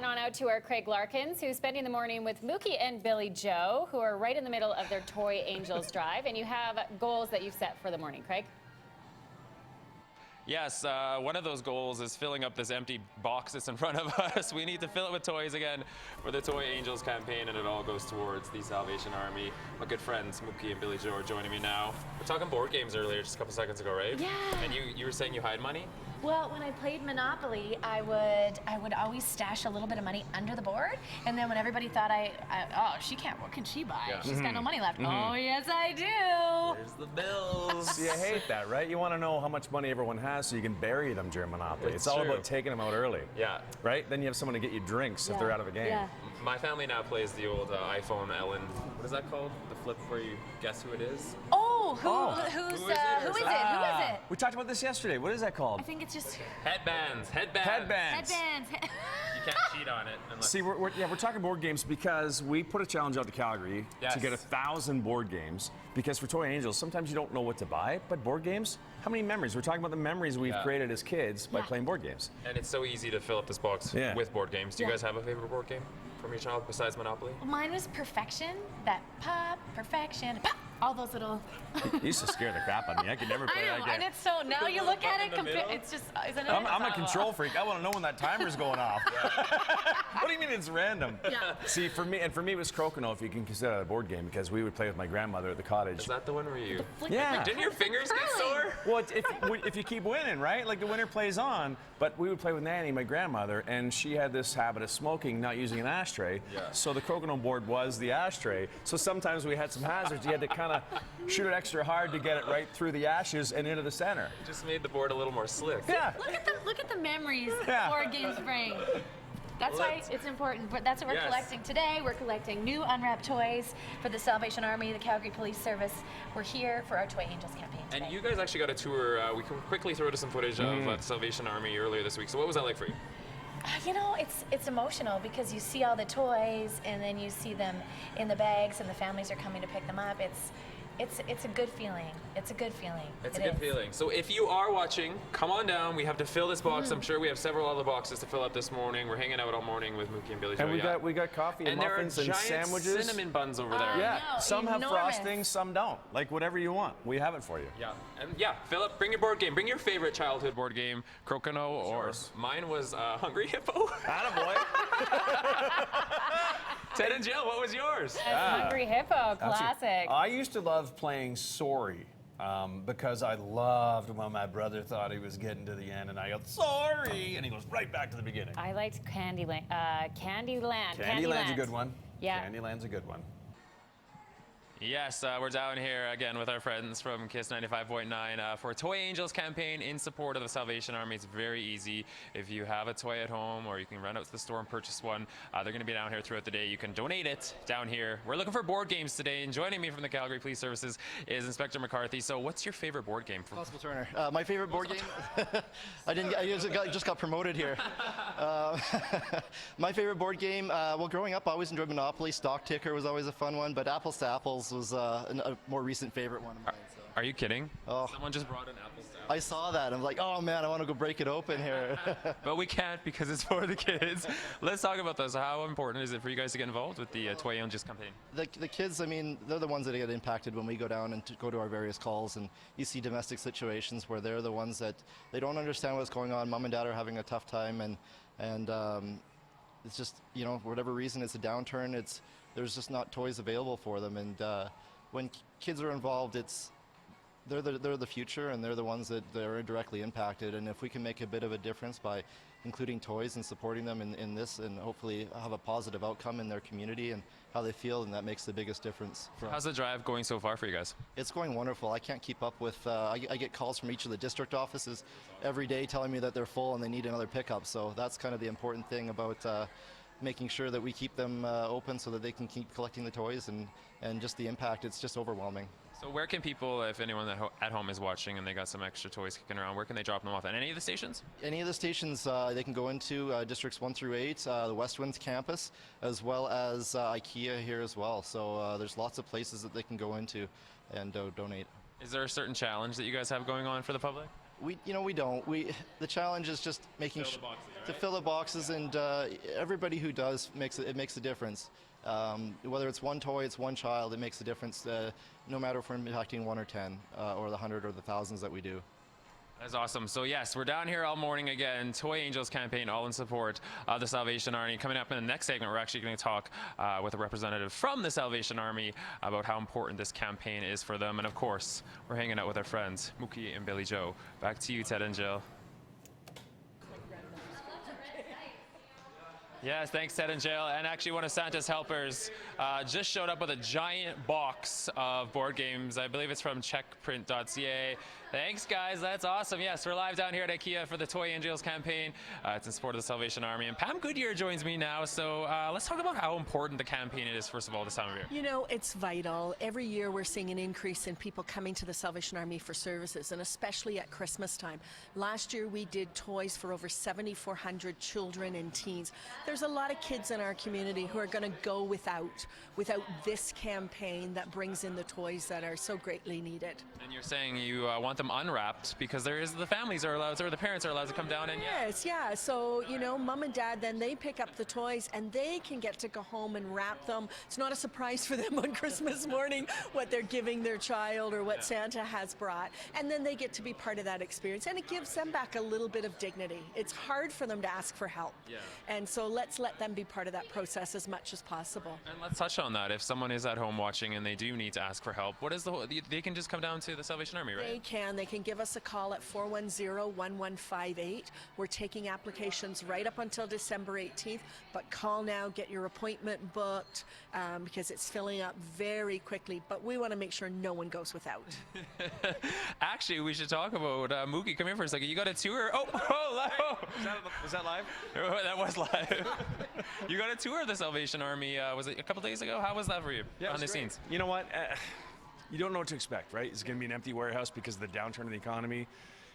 head on out to our Craig Larkins, who's spending the morning with Mookie and Billy Joe, who are right in the middle of their Toy Angels drive. And you have goals that you've set for the morning, Craig. Yes, one of those goals is filling up this empty box that's in front of us. We need to fill it with toys again for the Toy Angels campaign, and it all goes towards the Salvation Army. My good friends Mookie and Billy Joe are joining me now. We're talking board games earlier, just a couple seconds ago, right? Yeah. And you were saying you hide money? Well, when I played Monopoly, I would always stash a little bit of money under the board, and then when everybody thought oh, she can't, what can she buy? Yeah. She's got no money left. Oh, yes, I do. There's the bills. See, I hate that, right? You want to know how much money everyone has so you can bury them during Monopoly. It's all true. about taking them out early. Yeah. Right? Then you have someone to get you drinks if they're out of the game. Yeah. My family now plays the old iPhone Ellen. What is that called? The flip where you guess who it is? Oh, Who is it? who is it? We talked about this yesterday. What is that called? I think it's just Headbands. Headbands. headbands. You can't cheat on it unless... See, we're talking board games because we put a challenge out to Calgary to get 1,000 board games. Because for Toy Angels, sometimes you don't know what to buy, but board games, how many memories? We're talking about the memories we've created as kids by playing board games. And it's so easy to fill up this box with board games. Do you guys have a favorite board game from your childhood besides Monopoly? Mine was Perfection. That pop, Perfection, pop. All those little. You used to scare the crap out of me. I could never play that game. And it's so, now you look at it, it's just, isn't it? I'm a control freak. I want to know when that timer's going off. What do you mean it's random? Yeah. See, for me it was Crokinole, if you can consider that a board game, because we would play with my grandmother at the cottage. Is that the one where you... Yeah. Didn't your fingers get sore? Well, if you keep winning, right? Like the winner plays on. But we would play with Nanny, my grandmother, and she had this habit of smoking, not using an ashtray. Yeah. So the Crokinole board was the ashtray. So sometimes we had some hazards. You had to kind of shoot it extra hard to get it right through the ashes and into the center. It just made the board a little more slick. Yeah. Look at the memories Yeah. board games bring. That's why it's important. But that's what we're collecting today. We're collecting new unwrapped toys for the Salvation Army, the Calgary Police Service. We're here for our Toy Angels campaign today. And you guys actually got a tour. We can quickly throw to some footage of the Salvation Army earlier this week. So what was that like for you? You know, it's emotional because you see all the toys and then you see them in the bags and the families are coming to pick them up. It's a good feeling. It's a good feeling. It's a good feeling. So if you are watching, come on down. We have to fill this box. I'm sure we have several other boxes to fill up this morning. We're hanging out all morning with Mookie and Billy Joe. And we got coffee and muffins and sandwiches. There are giant cinnamon buns over there. Yeah, No, some have enormous. frosting, some don't. Like whatever you want, we have it for you. Yeah, and fill up. Bring your board game. Bring your favorite childhood board game, Crokinole, or mine was Hungry Hippo. Attaboy. Ted and Jill, what was yours? Hungry Hippo, classic. I used to love playing Sorry because I loved when my brother thought he was getting to the end and I go, sorry, and he goes right back to the beginning. I liked Candyland. Candyland's a good one. Yeah. Candyland's a good one. Yes, we're down here again with our friends from KiSS 95.9 for Toy Angels campaign in support of the Salvation Army. It's very easy. If you have a toy at home or you can run out to the store and purchase one, they're going to be down here throughout the day. You can donate it down here. We're looking for board games today, and joining me from the Calgary Police Services is Inspector McCarthy. So what's your favorite board game? Constable Turner. My favorite board game? I just got promoted here. My favorite board game, well, growing up, I always enjoyed Monopoly. Stock Ticker was always a fun one, but Apples to Apples was a more recent favorite one of mine. So. Are you kidding? Oh. Someone just brought an Apples to Apples. I saw that. I'm like, oh man, I want to go break it open here. But we can't because it's for the kids. Let's talk about this. How important is it for you guys to get involved with the Toy Angels campaign? The kids, I mean, they're the ones that get impacted when we go down and go to our various calls, and you see domestic situations where they're the ones that they don't understand what's going on. Mom and dad are having a tough time, and it's just, you know, for whatever reason, it's a downturn. There's just not toys available for them, and when kids are involved, they're the future, and they're the ones that are directly impacted. And if we can make a bit of a difference by including toys and supporting them in this, and hopefully have a positive outcome in their community and how they feel, and that makes the biggest difference. How's the drive going so far for you guys? It's going wonderful. I can't keep up with, I get calls from each of the district offices every day telling me that they're full and they need another pickup. So that's kind of the important thing about making sure that we keep them open so that they can keep collecting the toys, and just the impact, it's just overwhelming. So where can people, if anyone at home is watching and they got some extra toys kicking around, where can they drop them off? At any of the stations? Any of the stations they can go into, districts 1 through 8, the Westwinds campus, as well as IKEA here as well. So there's lots of places that they can go into and donate. Is there a certain challenge that you guys have going on for the public? We don't. The challenge is just making Fill the boxes, to right? fill the boxes, and everybody who does it makes a difference. Whether it's one toy, it's one child, it makes a difference. No matter if we're impacting 1 or 10, or the 100 or the thousands that we do. That's awesome. So yes, we're down here all morning again. Toy Angels campaign, all in support of the Salvation Army. Coming up in the next segment, we're actually going to talk with a representative from the Salvation Army about how important this campaign is for them. And of course, we're hanging out with our friends, Mookie and Billy Joe. Back to you, Ted and Jill. Yes, thanks, Ted and Jill. And actually, one of Santa's helpers just showed up with a giant box of board games. I believe it's from checkprint.ca. Thanks, guys. That's awesome. Yes, we're live down here at IKEA for the Toy Angels campaign. It's in support of the Salvation Army. And Pam Goodyear joins me now. So let's talk about how important the campaign is, first of all, this time of year. You know, it's vital. Every year we're seeing an increase in people coming to the Salvation Army for services, and especially at Christmas time. Last year we did toys for over 7,400 children and teens. There's a lot of kids in our community who are going to go without this campaign that brings in the toys that are so greatly needed. And you're saying you want them unwrapped because the families are allowed, or the parents are allowed to come down and Yes, yeah. So, you know, mom and dad, then they pick up the toys and they can get to go home and wrap them. It's not a surprise for them on Christmas morning what they're giving their child or what Santa has brought. And then they get to be part of that experience, and it gives them back a little bit of dignity. It's hard for them to ask for help. Yeah. And so let's let them be part of that process as much as possible. And let's touch on that. If someone is at home watching and they do need to ask for help, they can just come down to the Salvation Army, right? They can give us a call at 410-1158. We're taking applications right up until December 18th, but call now, get your appointment booked, because it's filling up very quickly, but we want to make sure no one goes without. Actually, we should talk about Mookie. Come here for a second. You got a tour. Was that live? That was live. You got a tour of the Salvation Army. Was it a couple days ago? How was that for you? Yeah, on the scenes. You know what? You don't know what to expect, right? It's going to be an empty warehouse because of the downturn in the economy.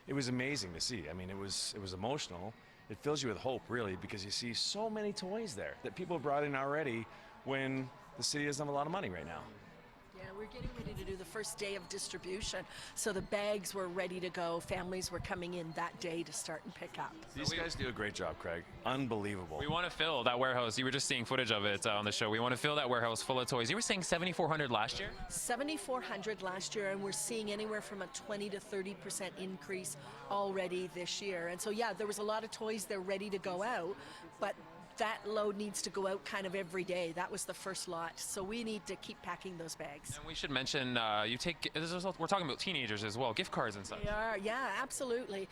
It was amazing to see. I mean, it was emotional. It fills you with hope, really, because you see so many toys there that people have brought in already when the city doesn't have a lot of money right now. Yeah, we're getting ready to do the first day of distribution, so the bags were ready to go. Families were coming in that day to start and pick up. These guys do a great job, Craig. Unbelievable. We want to fill that warehouse. You were just seeing footage of it on the show. We want to fill that warehouse full of toys. You were saying 7,400 last year? 7,400 last year, and we're seeing anywhere from a 20 to 30% increase already this year. And so, yeah, there was a lot of toys that are ready to go out, but that load needs to go out kind of every day. That was the first lot, so we need to keep packing those bags. And we should mention, we're talking about teenagers as well, gift cards and such. They are, yeah, absolutely.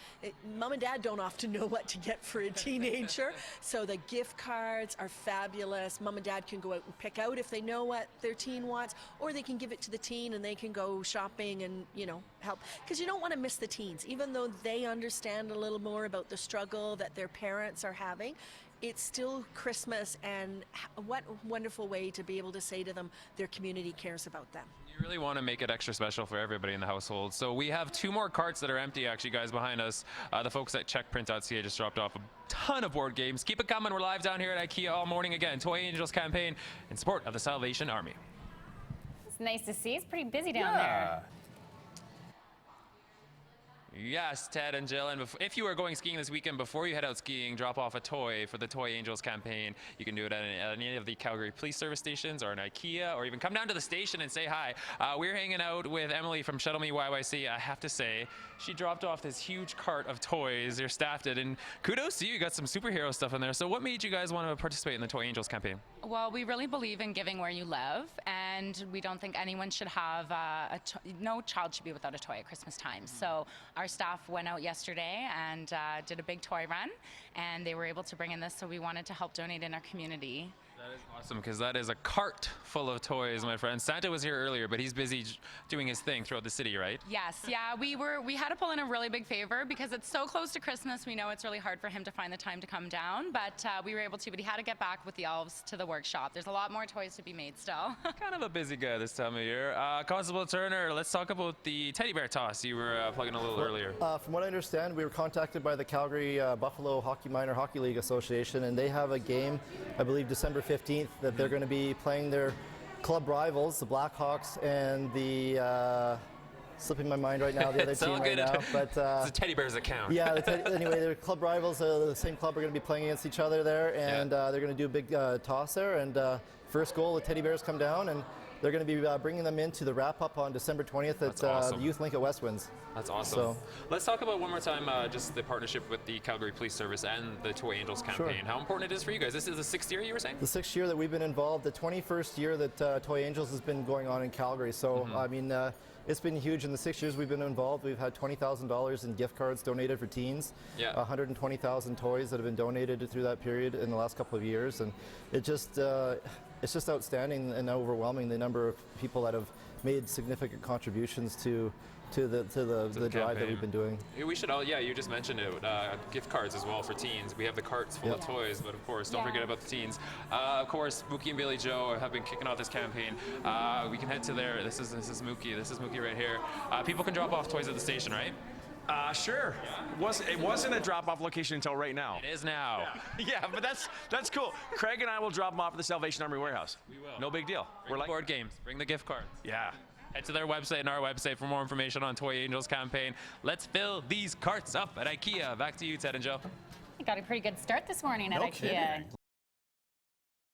Mom and dad don't often know what to get for a teenager, so the gift cards are fabulous. Mom and dad can go out and pick out if they know what their teen wants, or they can give it to the teen and they can go shopping and, you know, help. Because you don't want to miss the teens, even though they understand a little more about the struggle that their parents are having. It's still Christmas, and what a wonderful way to be able to say to them their community cares about them. You really want to make it extra special for everybody in the household. So we have 2 more carts that are empty, actually, guys, behind us. The folks at checkprint.ca just dropped off a ton of board games. Keep it coming. We're live down here at IKEA all morning again. Toy Angels campaign in support of the Salvation Army. It's nice to see. It's pretty busy down there. Yes, Ted and Jill, and if you are going skiing this weekend, before you head out skiing, drop off a toy for the Toy Angels campaign. You can do it at any of the Calgary Police Service stations or an IKEA, or even come down to the station and say hi. We're hanging out with Emily from Shuttle Me YYC. I have to say, she dropped off this huge cart of toys. Your staff did, and kudos to you. You got some superhero stuff in there. So what made you guys want to participate in the Toy Angels campaign? Well, we really believe in giving where you live, and we don't think anyone should have no child should be without a toy at Christmas time. So our staff went out yesterday and did a big toy run, and they were able to bring in this, so we wanted to help donate in our community. That is awesome, because that is a cart full of toys, my friend. Santa was here earlier, but he's busy doing his thing throughout the city, right? Yes, yeah, we had to pull in a really big favor because it's so close to Christmas. We know it's really hard for him to find the time to come down, but we were able to. But he had to get back with the elves to the workshop. There's a lot more toys to be made still. Kind of a busy guy this time of year. Constable Turner, let's talk about the teddy bear toss you were plugging a little earlier. From what I understand, we were contacted by the Calgary Buffalo Minor Hockey League Association, and they have a game, I believe December 15th, that they're going to be playing their club rivals, the Blackhawks and the slipping my mind right now, the other It's team all right good. now. But It's a Teddy Bears account. yeah, anyway, they're club rivals. The same club are going to be playing against each other there, and they're going to do a big toss there. And first goal, the Teddy Bears come down, and they're going to be bringing them into the wrap-up on December 20th at awesome. the Youth Link at Westwinds. That's awesome. So, let's talk about one more time just the partnership with the Calgary Police Service and the Toy Angels campaign. How important it is for you guys. This is the 6th year, you were saying? the 6th year that we've been involved, the 21st year that Toy Angels has been going on in Calgary. So, I mean, it's been huge. In the 6 years we've been involved, we've had $20,000 in gift cards donated for teens, 120,000 toys that have been donated through that period in the last couple of years. And it just, it's just outstanding and overwhelming the number of people that have made significant contributions to the drive that we've been doing. We should all, you just mentioned it, gift cards as well for teens. We have the carts full of toys, but of course, don't forget about the teens. Of course, Mookie and Billy Joe have been kicking off this campaign. We can head to there. This is Mookie right here. People can drop off toys at the station, right? Sure. It wasn't a drop-off location until right now. It is now. Yeah, but that's cool. Craig and I will drop them off at the Salvation Army warehouse. We will. No big deal. Bring the board games. Bring the gift cards. Yeah. Head to their website and our website for more information on Toy Angels campaign. Let's fill these carts up at IKEA. Back to you, Ted and Joe. You got a pretty good start this morning at IKEA. Kidding.